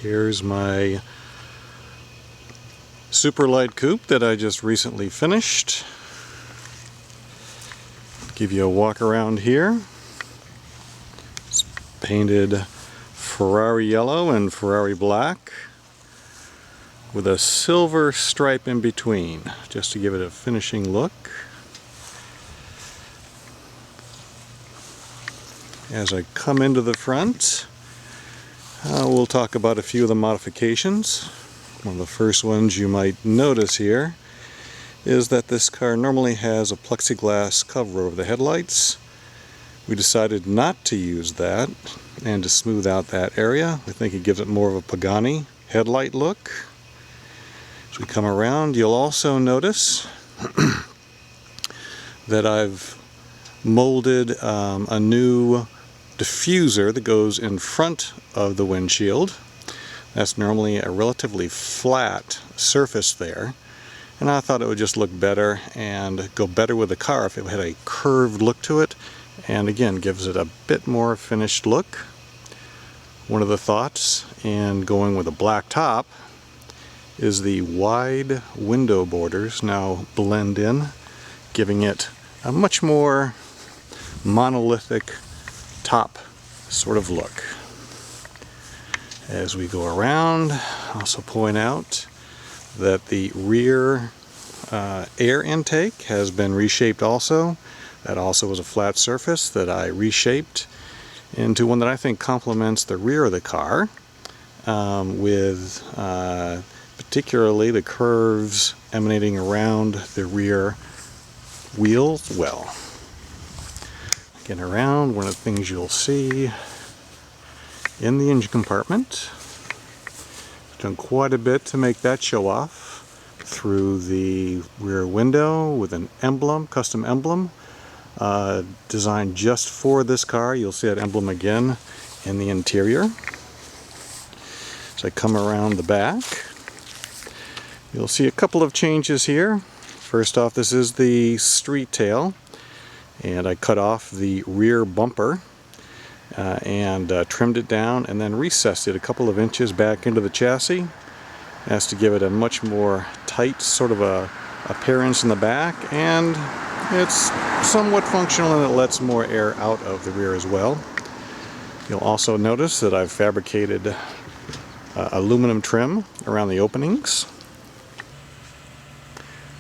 Here's my SuperLite Coupe that I just recently finished. Give you a walk around here. It's painted Ferrari yellow and Ferrari black with a silver stripe in between, just to give it a finishing look. As I come into the front, we'll talk about a few of the modifications. One of the first ones you might notice here is that this car normally has a plexiglass cover over the headlights. We decided not to use that and to smooth out that area. We think it gives it more of a Pagani headlight look. As we come around, you'll also notice that I've molded a new diffuser that goes in front of the windshield. That's normally a relatively flat surface there, and I thought it would just look better and go better with the car if it had a curved look to it, and again gives it a bit more finished look. One of the thoughts in going with a black top is the wide window borders now blend in, giving it a much more monolithic top sort of look. As we go around, I'll also point out that the rear air intake has been reshaped also. That also was a flat surface that I reshaped into one that I think complements the rear of the car, with particularly the curves emanating around the rear wheels well. Getting around, one of the things you'll see in the engine compartment, done quite a bit to make that show off through the rear window with an emblem, custom emblem, designed just for this car. You'll see that emblem again in the interior. As I come around the back, you'll see a couple of changes here. First off, this is the street tail, and I cut off the rear bumper and trimmed it down and then recessed it a couple of inches back into the chassis. That's to give it a much more tight sort of a appearance in the back, and it's somewhat functional and it lets more air out of the rear as well. You'll also notice that I've fabricated aluminum trim around the openings.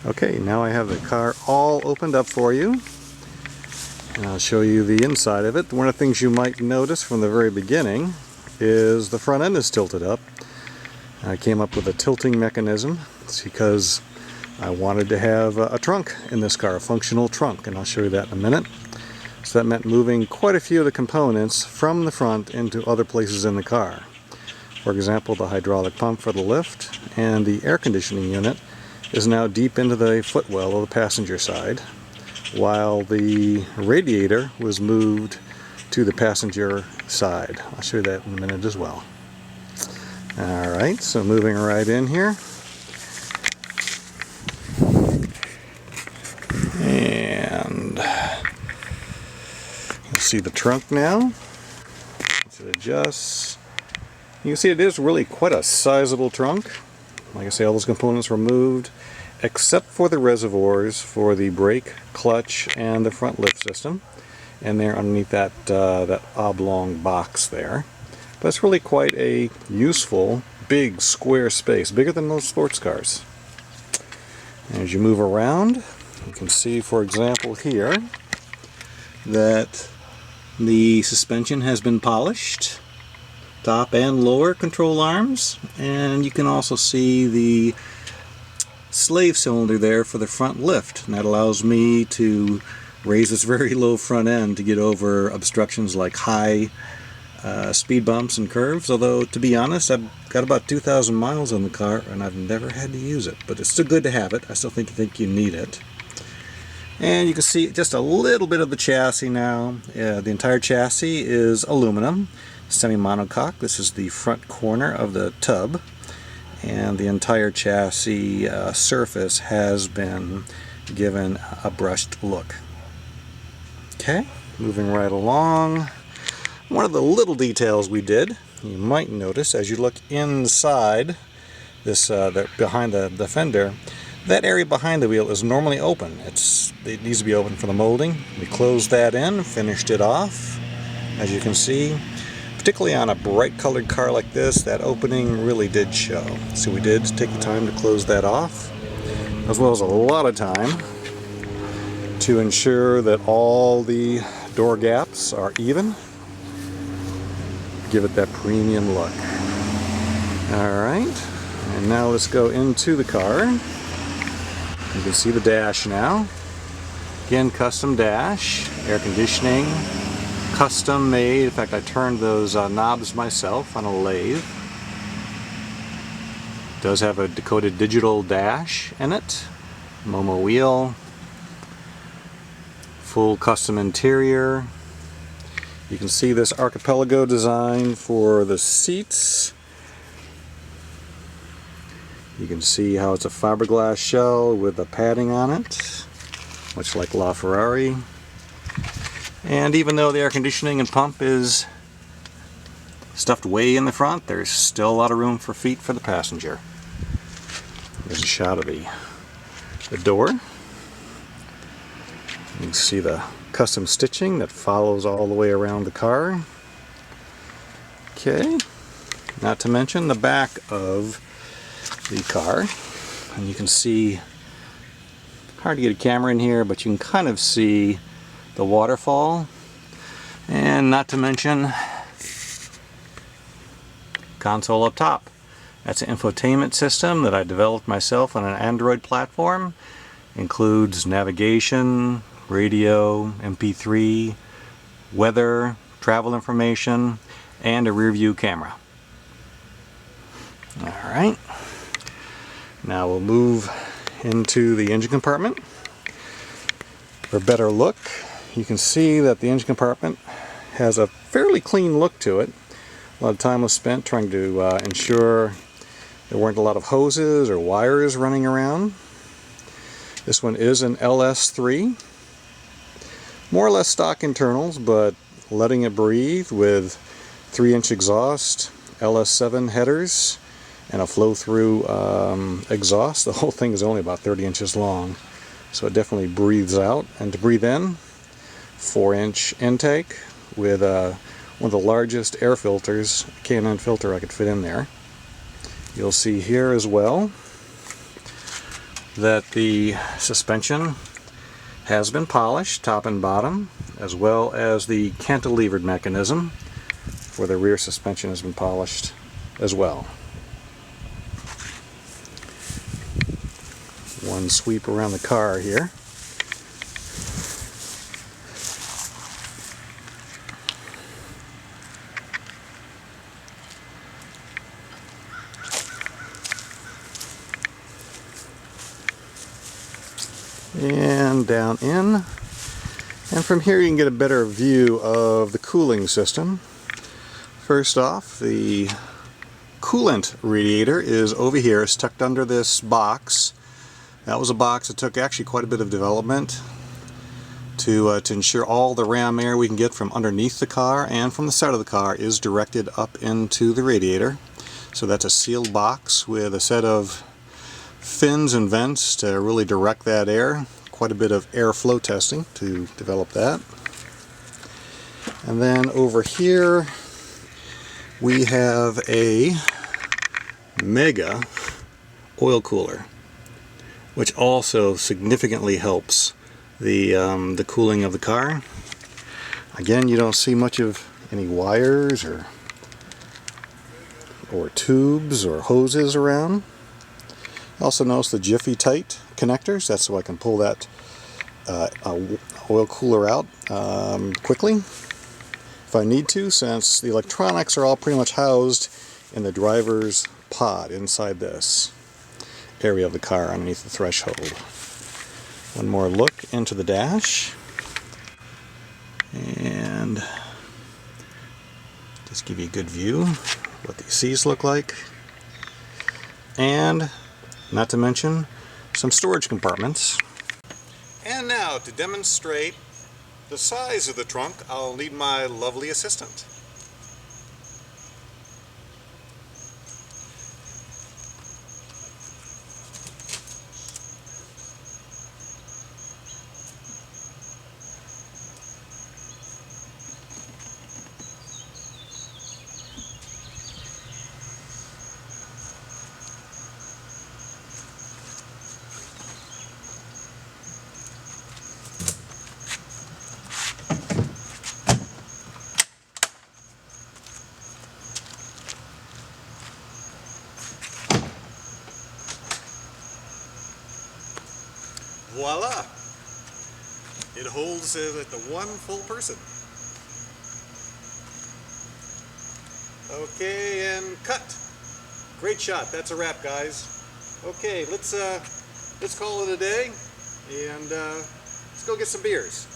Okay, now I have the car all opened up for you, and I'll show you the inside of it. One of the things you might notice from the very beginning is the front end is tilted up. I came up with a tilting mechanism. It's because I wanted to have a trunk in this car, a functional trunk, and I'll show you that in a minute. So that meant moving quite a few of the components from the front into other places in the car. For example, the hydraulic pump for the lift and the air conditioning unit is now deep into the footwell of the passenger side, while the radiator was moved to the passenger side. I'll show you that in a minute as well. Alright, so moving right in here. And you'll see the trunk now. As it adjusts, you can see it is really quite a sizable trunk. Like I say, all those components were moved except for the reservoirs for the brake, clutch, and the front lift system, and they're underneath that that oblong box there. But it's really quite a useful big square space, bigger than most sports cars. As you move around, you can see, for example, here that the suspension has been polished, top and lower control arms, and you can also see the slave cylinder there for the front lift, and that allows me to raise this very low front end to get over obstructions like high speed bumps and curves. Although, to be honest, I've got about 2,000 miles on the car and I've never had to use it, but it's still good to have it. I still think you need it. And you can see just a little bit of the chassis now. The entire chassis is aluminum, semi-monocoque. This is the front corner of the tub, and the entire chassis surface has been given a brushed look. Okay, moving right along. One of the little details we did you might notice as you look inside this behind the fender, that area behind the wheel is normally open. It needs to be open for the molding. We closed that in, finished it off. As you can see, particularly on a bright colored car like this, that opening really did show. So we did take the time to close that off, as well as a lot of time to ensure that all the door gaps are even. Give it that premium look. Alright, and now let's go into the car. You can see the dash now. Again, custom dash, air conditioning, custom made. In fact, I turned those knobs myself on a lathe. It does have a decoded digital dash in it. Momo wheel. Full custom interior. You can see this archipelago design for the seats. You can see how it's a fiberglass shell with a padding on it, much like LaFerrari. And even though the air conditioning and pump is stuffed way in the front, there's still a lot of room for feet for the passenger. Here's a shot of the door. You can see the custom stitching that follows all the way around the car. Okay, not to mention the back of the car, and you can see, hard to get a camera in here, but you can kind of see the waterfall, and not to mention console up top. That's an infotainment system that I developed myself on an Android platform. Includes navigation, radio, MP3, weather, travel information, and a rear view camera. Alright, now we'll move into the engine compartment. For a better look, you can see that the engine compartment has a fairly clean look to it. A lot of time was spent trying to ensure there weren't a lot of hoses or wires running around. This one is an LS3. More or less stock internals, but letting it breathe with 3-inch exhaust, LS7 headers, and a flow-through exhaust. The whole thing is only about 30 inches long, so it definitely breathes out. And to breathe in, 4-inch intake with one of the largest air filters, K&N filter I could fit in there. You'll see here as well that the suspension has been polished, top and bottom, as well as the cantilevered mechanism for the rear suspension has been polished as well. One sweep around the car here. And down in. And from here you can get a better view of the cooling system. First off, the coolant radiator is over here. It's tucked under this box. That was a box that took actually quite a bit of development to ensure all the ram air we can get from underneath the car and from the side of the car is directed up into the radiator. So that's a sealed box with a set of fins and vents to really direct that air. Quite a bit of airflow testing to develop that. And then over here we have a mega oil cooler, which also significantly helps the cooling of the car. Again, you don't see much of any wires or tubes or hoses around. Also notice the Jiffy Tight connectors. That's so I can pull that oil cooler out quickly if I need to, since the electronics are all pretty much housed in the driver's pod inside this area of the car underneath the threshold. One more look into the dash and just give you a good view of what these seats look like, and not to mention some storage compartments. And now to demonstrate the size of the trunk, I'll need my lovely assistant. It holds at the one full person. Okay, and cut. Great shot. That's a wrap, guys. Okay, let's call it a day, and let's go get some beers.